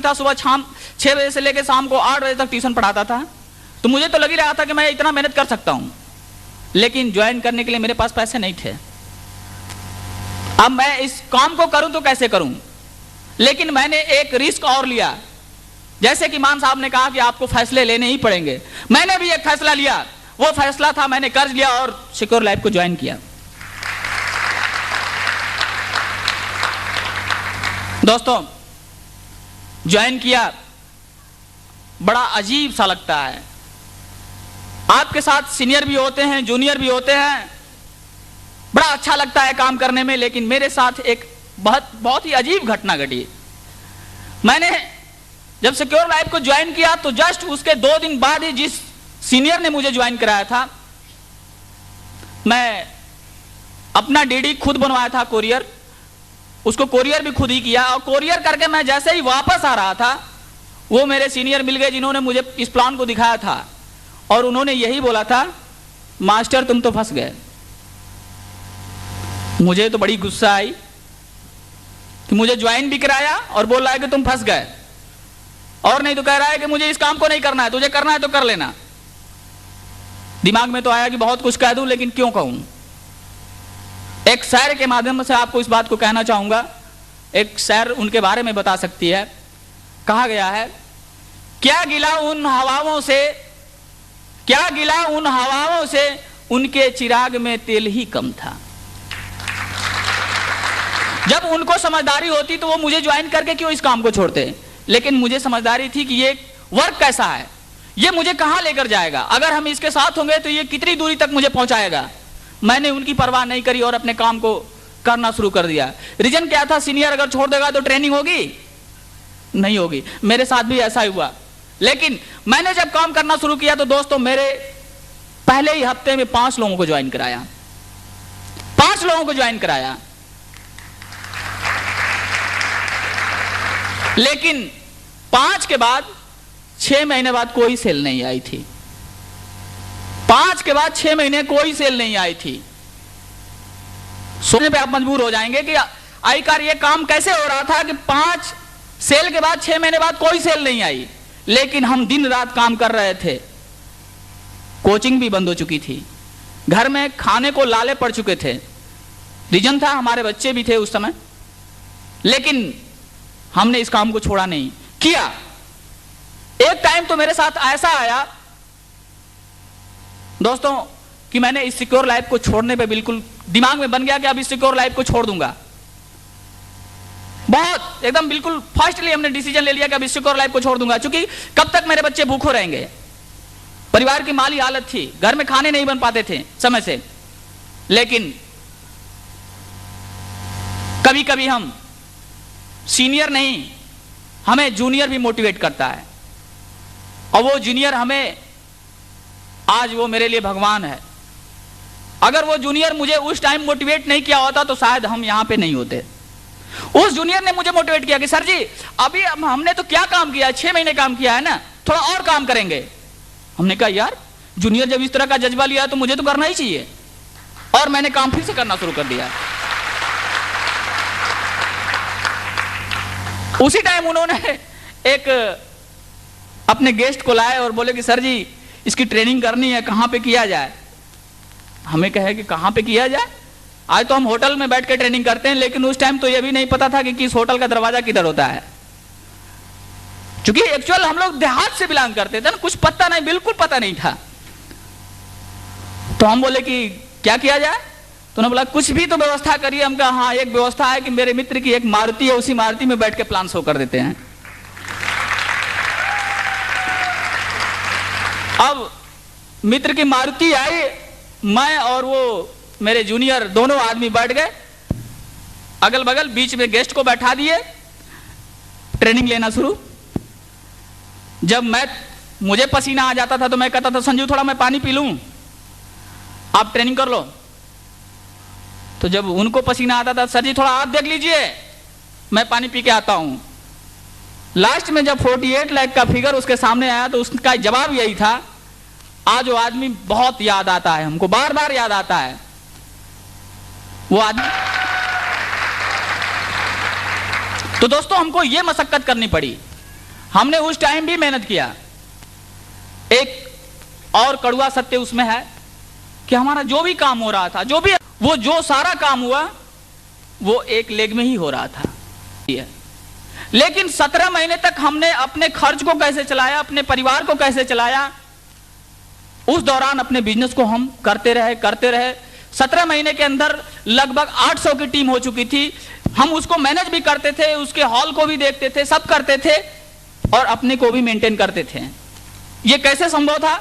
था, सुबह शाम 6 बजे से लेकर शाम को 8 बजे तक ट्यूशन पढ़ाता था। तो मुझे तो लग ही रहा था कि मैं इतना मेहनत कर सकता हूं, लेकिन ज्वाइन करने के लिए मेरे पास पैसे नहीं थे। अब मैं इस काम को करूं तो कैसे करूं, लेकिन मैंने एक रिस्क और लिया। जैसे कि मान साहब ने कहा कि आपको फैसले लेने ही पड़ेंगे, मैंने भी एक फैसला लिया। वो फैसला था, मैंने कर्ज लिया और सिक्योर लाइफ को ज्वाइन किया। दोस्तों, ज्वाइन किया, बड़ा अजीब सा लगता है। आपके साथ सीनियर भी होते हैं, जूनियर भी होते हैं, बड़ा अच्छा लगता है काम करने में। लेकिन मेरे साथ एक बहुत ही अजीब घटना घटी। मैंने जब सिक्योर लाइफ को ज्वाइन किया तो जस्ट उसके 2 दिन बाद ही जिस सीनियर ने मुझे ज्वाइन कराया था, मैं अपना डीडी खुद बनवाया था, कोरियर, उसको कोरियर भी खुद ही किया। और कोरियर करके मैं जैसे ही वापस आ रहा था, वो मेरे सीनियर मिल गए जिन्होंने मुझे इस प्लान को दिखाया था, और उन्होंने यही बोला था, मास्टर तुम तो फंस गए। मुझे तो बड़ी गुस्सा आई कि मुझे ज्वाइन भी कराया और बोल रहा है कि तुम फंस गए, और नहीं तो कह रहा है कि मुझे इस काम को नहीं करना है, तुझे करना है तो कर लेना। दिमाग में तो आया कि बहुत कुछ कह दूं, लेकिन क्यों कहूं। एक शायर के माध्यम से आपको इस बात को कहना चाहूंगा। एक शायर उनके बारे में बता सकती है। कहा गया है, क्या गिला उन हवाओं से, क्या गिला उन हवाओं से, उनके चिराग में तेल ही कम था। जब उनको समझदारी होती तो वो मुझे ज्वाइन करके क्यों इस काम को छोड़ते, लेकिन मुझे समझदारी थी कि ये वर्क कैसा है, ये मुझे कहां लेकर जाएगा, अगर हम इसके साथ होंगे तो ये कितनी दूरी तक मुझे पहुंचाएगा। मैंने उनकी परवाह नहीं करी और अपने काम को करना शुरू कर दिया। रीजन क्या था, सीनियर अगर छोड़ देगा तो ट्रेनिंग होगी नहीं होगी। मेरे साथ भी ऐसा ही हुआ। लेकिन मैंने जब काम करना शुरू किया तो दोस्तों, मेरे पहले ही हफ्ते में 5 लोगों को ज्वाइन कराया, 5 लोगों को ज्वाइन कराया। लेकिन 5 के बाद 6 महीने बाद कोई सेल नहीं आई थी। 5 के बाद 6 महीने कोई सेल नहीं आई थी। सोचने पे आप मजबूर हो जाएंगे कि आखिरकार ये काम कैसे हो रहा था कि 5 सेल के बाद 6 महीने बाद कोई सेल नहीं आई। लेकिन हम दिन रात काम कर रहे थे। कोचिंग भी बंद हो चुकी थी, घर में खाने को लाले पड़ चुके थे। रीजन था, हमारे बच्चे भी थे उस समय। लेकिन हमने इस काम को छोड़ा नहीं, किया। एक टाइम तो मेरे साथ ऐसा आया दोस्तों कि मैंने इस सिक्योर लाइफ को छोड़ने पे बिल्कुल दिमाग में बन गया कि अब इस सिक्योर लाइफ को छोड़ दूंगा। बहुत एकदम बिल्कुल फास्टली हमने डिसीजन ले लिया कि अब इस सिक्योर लाइफ को छोड़ दूंगा, क्योंकि कब तक मेरे बच्चे भूखों रहेंगे। परिवार की माली हालत थी, घर में खाने नहीं बन पाते थे समय से। लेकिन कभी कभी हम सीनियर नहीं, हमें जूनियर भी मोटिवेट करता है, और वो जूनियर हमें, आज वो मेरे लिए भगवान है। अगर वो जूनियर मुझे उस टाइम मोटिवेट नहीं किया होता तो शायद हम यहां पे नहीं होते। उस जूनियर ने मुझे मोटिवेट किया कि सर जी, अभी हमने तो क्या काम किया है, 6 महीने काम किया है ना, थोड़ा और काम करेंगे। हमने कहा यार, जूनियर जब इस तरह का जज्बा लिया तो मुझे तो करना ही चाहिए, और मैंने काम फिर से करना शुरू कर दिया। उसी टाइम उन्होंने एक अपने गेस्ट को लाए और बोले कि सर जी, इसकी ट्रेनिंग करनी है, कहां पे किया जाए। हमें कहे कि कहां पे किया जाए, आज तो हम होटल में बैठ के ट्रेनिंग करते हैं। लेकिन उस टाइम तो यह भी नहीं पता था कि किस होटल का दरवाजा किधर होता है, क्योंकि एक्चुअल हम लोग देहात से बिलोंग करते थे ना, कुछ पता नहीं, बिल्कुल पता नहीं था। तो हम बोले कि क्या किया जाए, तो उन्होंने बोला कुछ भी तो व्यवस्था करिए। हम कहा हाँ, एक व्यवस्था है कि मेरे मित्र की एक मारुति है, उसी मारुति में बैठ के प्लान शो कर देते हैं। अब मित्र की मारुति आई, मैं और वो मेरे जूनियर दोनों आदमी बैठ गए अगल बगल, बीच में गेस्ट को बैठा दिए, ट्रेनिंग लेना शुरू। जब मुझे पसीना आ जाता था तो मैं कहता था संजू थोड़ा मैं पानी पी लूं, आप ट्रेनिंग कर लो। तो जब उनको पसीना आता था, सर जी थोड़ा आप देख लीजिए, मैं पानी पी के आता हूं। लास्ट में जब 48 लाख का फिगर उसके सामने आया तो उसका जवाब यही था, आज वो आदमी बहुत याद आता है, हमको बार बार याद आता है वो आदमी। तो दोस्तों, हमको ये मशक्कत करनी पड़ी हमने उस टाइम भी मेहनत किया। एक और कड़वा सत्य उसमें है कि हमारा जो भी काम हो रहा था, जो सारा काम हुआ वो एक लेग में ही हो रहा था। लेकिन 17 महीने तक हमने अपने खर्च को कैसे चलाया, अपने परिवार को कैसे चलाया, उस दौरान अपने बिजनेस को हम करते रहे। 17 महीने के अंदर लगभग 800 की टीम हो चुकी थी। हम उसको मैनेज भी करते थे, उसके हॉल को भी देखते थे, सब करते थे और अपने को भी मेंटेन करते थे। ये कैसे संभव था?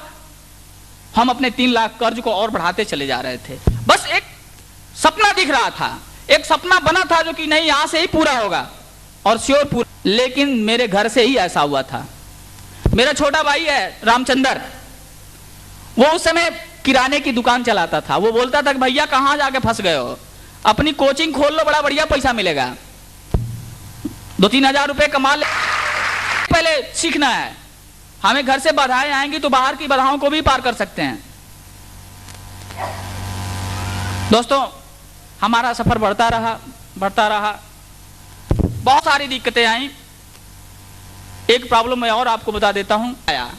हम अपने 3 लाख कर्ज को और बढ़ाते चले जा रहे थे। बस एक सपना दिख रहा था, एक सपना बना था जो कि नहीं, यहां से ही पूरा होगा और श्योर पूरा। लेकिन मेरे घर से ही ऐसा हुआ था। मेरा छोटा भाई है रामचंद्र, वो उस समय किराने की दुकान चलाता था। वो बोलता था कि भैया कहां जाके फंस गए हो, अपनी कोचिंग खोल लो, बड़ा बढ़िया पैसा मिलेगा, 2-3 हजार रुपए कमा ले, पहले सीखना है। हमें घर से बाधाएं आएंगी तो बाहर की बाधाओं को भी पार कर सकते हैं। दोस्तों, हमारा सफर बढ़ता रहा, बहुत सारी दिक्कतें आई। एक प्रॉब्लम मैं और आपको बता देता हूं, आया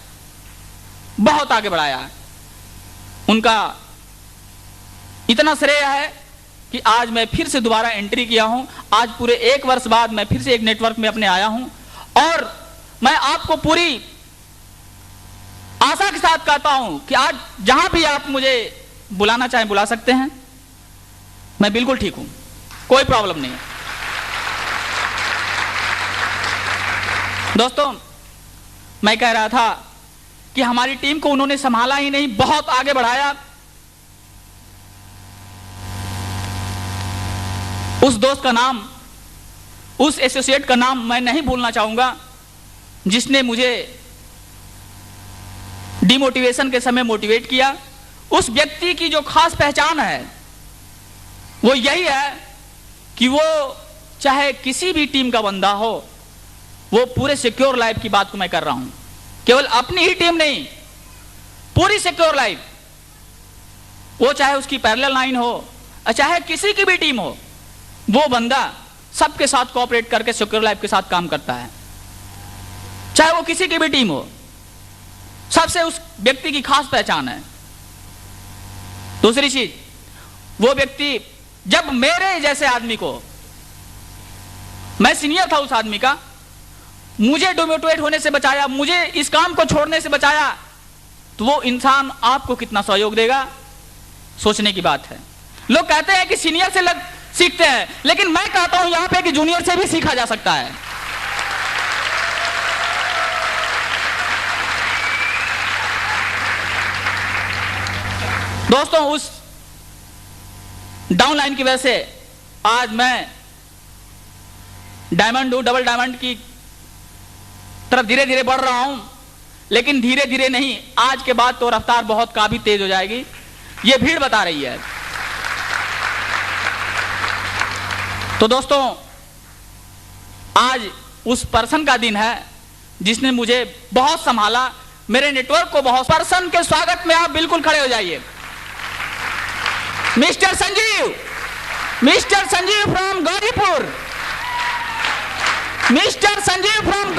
बहुत आगे बढ़ाया। उनका इतना श्रेय है कि आज मैं फिर से दोबारा एंट्री किया हूं। आज पूरे 1 वर्ष बाद मैं फिर से एक नेटवर्क में अपने आया हूं और मैं आपको पूरी आशा के साथ कहता हूं कि आज जहां भी आप मुझे बुलाना चाहें बुला सकते हैं। मैं बिल्कुल ठीक हूं, कोई प्रॉब्लम नहीं है। दोस्तों, मैं कह रहा था कि हमारी टीम को उन्होंने संभाला ही नहीं, बहुत आगे बढ़ाया। उस दोस्त का नाम, उस एसोसिएट का नाम मैं नहीं भूलना चाहूंगा, जिसने मुझे डिमोटिवेशन के समय मोटिवेट किया। उस व्यक्ति की जो खास पहचान है वो यही है कि वो चाहे किसी भी टीम का बंदा हो, वो पूरे सिक्योर लाइफ की बात को मैं कर रहा हूं, केवल अपनी ही टीम नहीं, पूरी सिक्योर लाइफ, वो चाहे उसकी पैरेलल लाइन हो, चाहे किसी की भी टीम हो, वो बंदा सबके साथ कोऑपरेट करके सिक्योर लाइफ के साथ काम करता है, चाहे वो किसी की भी टीम हो। सबसे उस व्यक्ति की खास पहचान है। दूसरी चीज, वो व्यक्ति जब मेरे जैसे आदमी को, मैं सीनियर था उस आदमी का, मुझे डिमोटिवेट होने से बचाया, मुझे इस काम को छोड़ने से बचाया, तो वो इंसान आपको कितना सहयोग देगा, सोचने की बात है। लोग कहते हैं कि सीनियर से सीखते हैं, लेकिन मैं कहता हूं यहां पे कि जूनियर से भी सीखा जा सकता है। दोस्तों, उस डाउनलाइन की वजह से आज मैं डायमंड हूं, डबल डायमंड की तरफ धीरे धीरे बढ़ रहा हूं, लेकिन धीरे धीरे नहीं, आज के बाद तो रफ्तार बहुत काफी तेज हो जाएगी, ये भीड़ बता रही है। तो दोस्तों, आज उस पर्सन का दिन है जिसने मुझे बहुत संभाला, मेरे नेटवर्क को बहुत। पर्सन के स्वागत में आप बिल्कुल खड़े हो जाइए। Mister Sanjeev from Ghazipur, mister Sanjeev from